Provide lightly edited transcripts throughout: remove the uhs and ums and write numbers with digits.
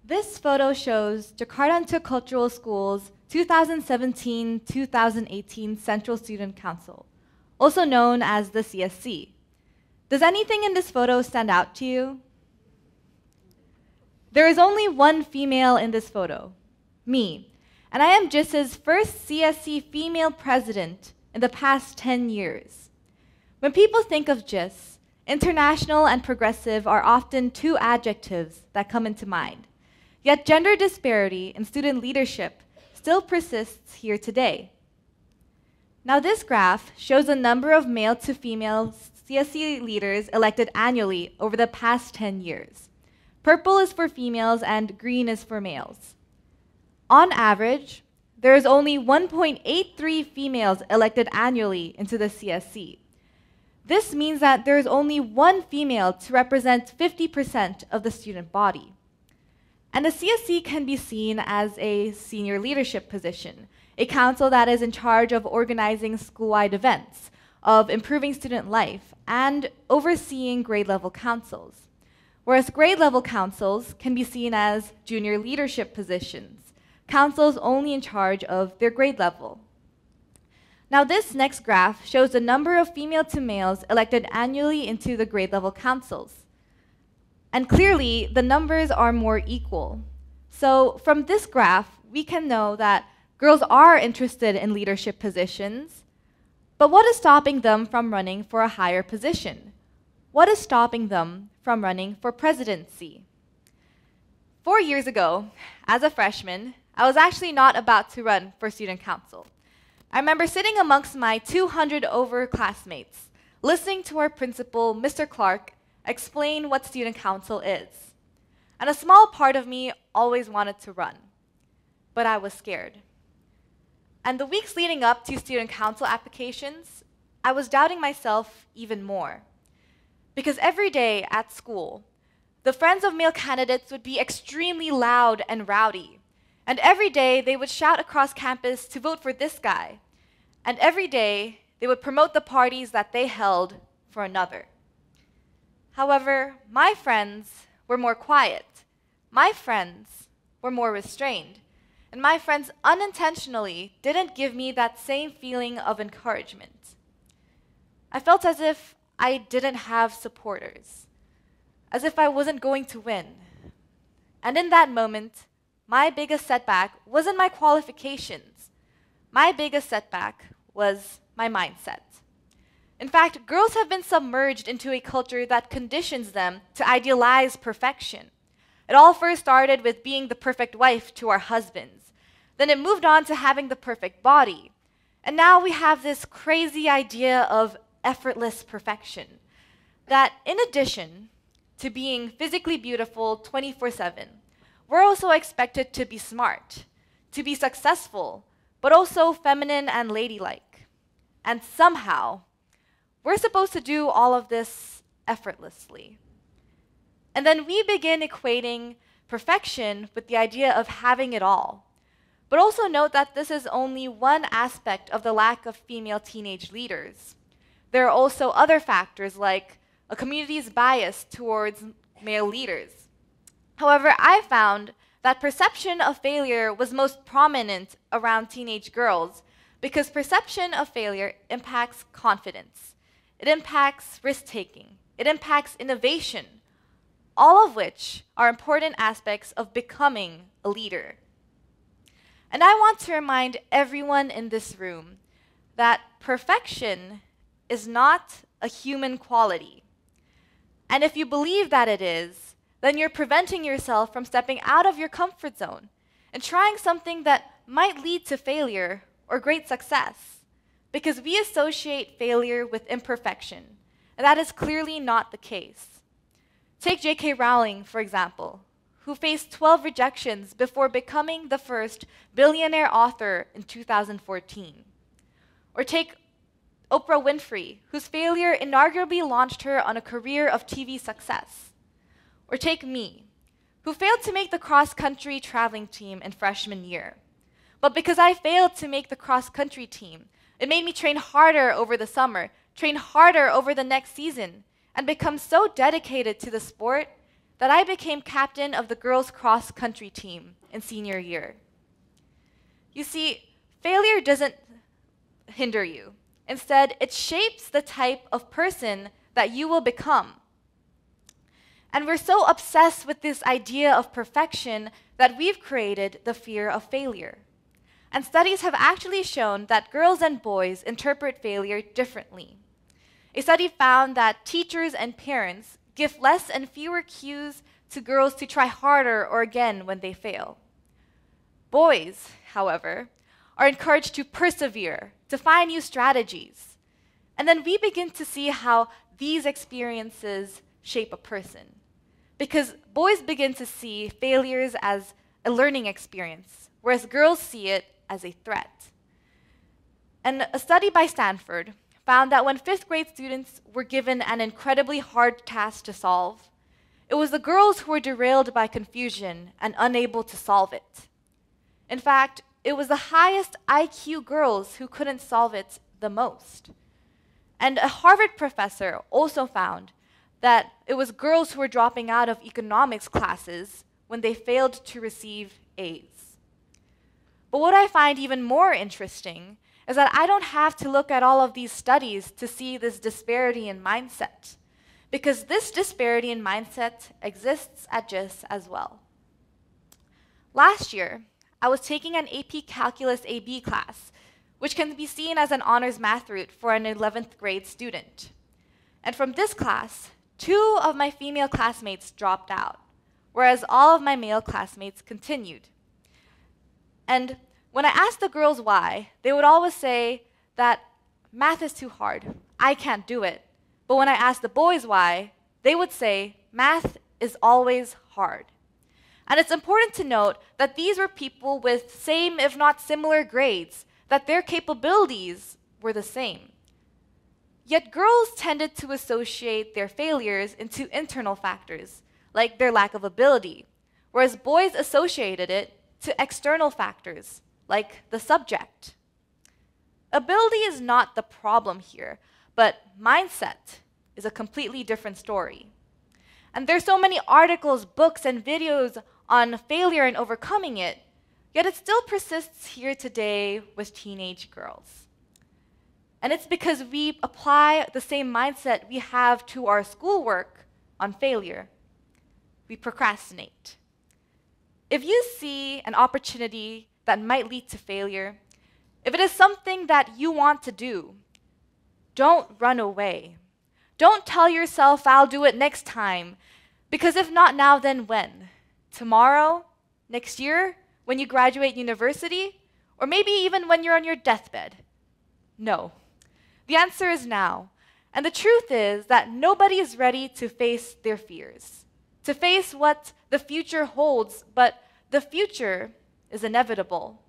This photo shows Jakarta Intercultural School's 2017-2018 Central Student Council, also known as the CSC. Does anything in this photo stand out to you? There is only one female in this photo, me, and I am JIS's first CSC female president in the past 10 years. When people think of JIS, international and progressive are often two adjectives that come into mind. Yet gender disparity in student leadership still persists here today. Now this graph shows the number of male to female CSC leaders elected annually over the past 10 years. Purple is for females and green is for males. On average, there is only 1.83 females elected annually into the CSC. This means that there is only one female to represent 50% of the student body. And the CSC can be seen as a senior leadership position, a council that is in charge of organizing school-wide events, of improving student life, and overseeing grade-level councils. Whereas grade-level councils can be seen as junior leadership positions, councils only in charge of their grade level. Now this next graph shows the number of female to males elected annually into the grade-level councils. And clearly, the numbers are more equal. So from this graph, we can know that girls are interested in leadership positions, but what is stopping them from running for a higher position? What is stopping them from running for presidency? 4 years ago, as a freshman, I was actually not about to run for student council. I remember sitting amongst my 200 over classmates, listening to our principal, Mr. Clark, explain what student council is. And a small part of me always wanted to run, but I was scared. And the weeks leading up to student council applications, I was doubting myself even more. Because every day at school, the friends of male candidates would be extremely loud and rowdy. And every day they would shout across campus to vote for this guy. And every day they would promote the parties that they held for another. However, my friends were more quiet. My friends were more restrained. And my friends unintentionally didn't give me that same feeling of encouragement. I felt as if I didn't have supporters, as if I wasn't going to win. And in that moment, my biggest setback wasn't my qualifications. My biggest setback was my mindset. In fact, girls have been submerged into a culture that conditions them to idealize perfection. It all first started with being the perfect wife to our husbands. Then it moved on to having the perfect body. And now we have this crazy idea of effortless perfection. That in addition to being physically beautiful 24/7, we're also expected to be smart, to be successful, but also feminine and ladylike. And somehow, we're supposed to do all of this effortlessly. And then we begin equating perfection with the idea of having it all. But also note that this is only one aspect of the lack of female teenage leaders. There are also other factors like a community's bias towards male leaders. However, I found that perception of failure was most prominent around teenage girls because perception of failure impacts confidence. It impacts risk-taking. It impacts innovation, all of which are important aspects of becoming a leader. And I want to remind everyone in this room that perfection is not a human quality. And if you believe that it is, then you're preventing yourself from stepping out of your comfort zone and trying something that might lead to failure or great success. Because we associate failure with imperfection, and that is clearly not the case. Take J.K. Rowling, for example, who faced 12 rejections before becoming the first billionaire author in 2014. Or take Oprah Winfrey, whose failure inarguably launched her on a career of TV success. Or take me, who failed to make the cross-country traveling team in freshman year. But because I failed to make the cross-country team, it made me train harder over the summer, train harder over the next season, and become so dedicated to the sport that I became captain of the girls' cross-country team in senior year. You see, failure doesn't hinder you. Instead, it shapes the type of person that you will become. And we're so obsessed with this idea of perfection that we've created the fear of failure. And studies have actually shown that girls and boys interpret failure differently. A study found that teachers and parents give less and fewer cues to girls to try harder or again when they fail. Boys, however, are encouraged to persevere, to find new strategies. And then we begin to see how these experiences shape a person. Because boys begin to see failures as a learning experience, whereas girls see it as a threat. And a study by Stanford found that when fifth-grade students were given an incredibly hard task to solve, it was the girls who were derailed by confusion and unable to solve it. In fact, it was the highest IQ girls who couldn't solve it the most. And a Harvard professor also found that it was girls who were dropping out of economics classes when they failed to receive A's. But what I find even more interesting is that I don't have to look at all of these studies to see this disparity in mindset, because this disparity in mindset exists at JIS as well. Last year, I was taking an AP Calculus AB class, which can be seen as an honors math route for an 11th grade student. And from this class, 2 of my female classmates dropped out, whereas all of my male classmates continued. And when I asked the girls why, they would always say that math is too hard, I can't do it. But when I asked the boys why, they would say math is always hard. And it's important to note that these were people with same, if not similar grades, that their capabilities were the same. Yet girls tended to associate their failures into internal factors, like their lack of ability, whereas boys associated it to external factors, like the subject. Ability is not the problem here, but mindset is a completely different story. And there's so many articles, books, and videos on failure and overcoming it, yet it still persists here today with teenage girls. And it's because we apply the same mindset we have to our schoolwork on failure. We procrastinate. If you see an opportunity that might lead to failure, if it is something that you want to do, don't run away. Don't tell yourself, I'll do it next time, because if not now, then when? Tomorrow? Next year? When you graduate university? Or maybe even when you're on your deathbed? No. The answer is now. And the truth is that nobody is ready to face their fears, to face what the future holds, but the future is inevitable.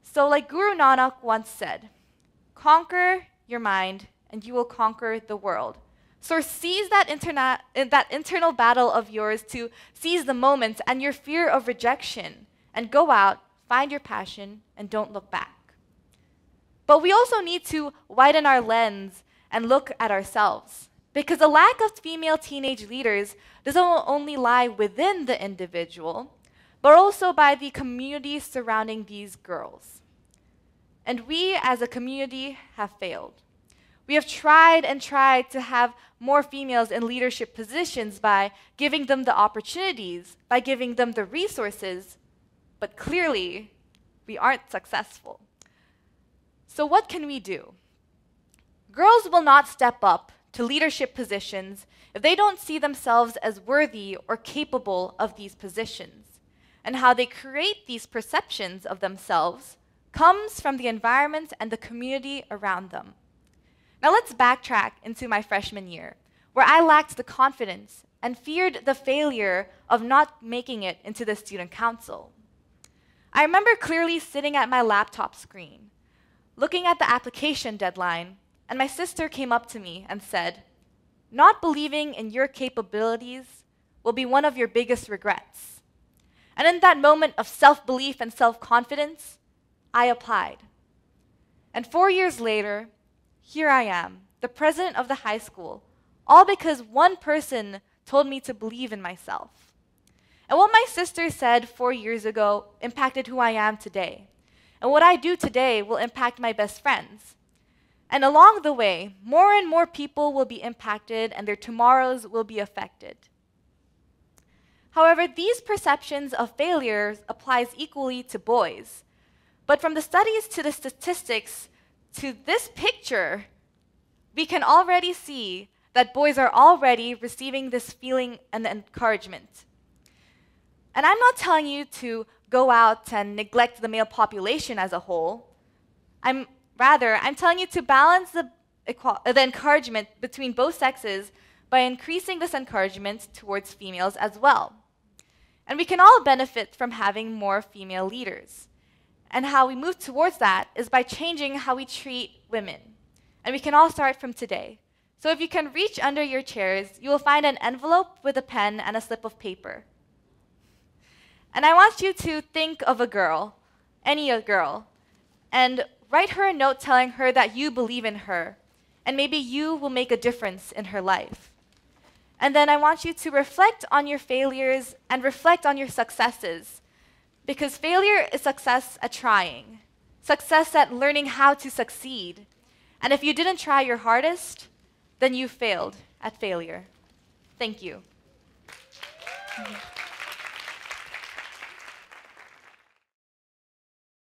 So like Guru Nanak once said, conquer your mind and you will conquer the world. So seize that internal battle of yours to seize the moment and your fear of rejection, and go out, find your passion, and don't look back. But we also need to widen our lens and look at ourselves, because the lack of female teenage leaders doesn't only lie within the individual, but also by the community surrounding these girls. And we as a community have failed. We have tried and tried to have more females in leadership positions by giving them the opportunities, by giving them the resources, but clearly we aren't successful. So what can we do? Girls will not step up to leadership positions if they don't see themselves as worthy or capable of these positions. And how they create these perceptions of themselves comes from the environment and the community around them. Now let's backtrack into my freshman year, where I lacked the confidence and feared the failure of not making it into the student council. I remember clearly sitting at my laptop screen, looking at the application deadline, and my sister came up to me and said, "Not believing in your capabilities will be one of your biggest regrets." And in that moment of self-belief and self-confidence, I applied. And 4 years later, here I am, the president of the high school, all because one person told me to believe in myself. And what my sister said 4 years ago impacted who I am today. And what I do today will impact my best friends. And along the way, more and more people will be impacted and their tomorrows will be affected. However, these perceptions of failures applies equally to boys. But from the studies to the statistics to this picture, we can already see that boys are already receiving this feeling and encouragement. And I'm not telling you to go out and neglect the male population as a whole. I'm telling you to balance the encouragement between both sexes by increasing this encouragement towards females as well. And we can all benefit from having more female leaders. And how we move towards that is by changing how we treat women. And we can all start from today. So if you can reach under your chairs, you will find an envelope with a pen and a slip of paper. And I want you to think of a girl, any girl, and write her a note telling her that you believe in her, and maybe you will make a difference in her life. And then I want you to reflect on your failures and reflect on your successes, because failure is success at trying, success at learning how to succeed. And if you didn't try your hardest, then you failed at failure. Thank you.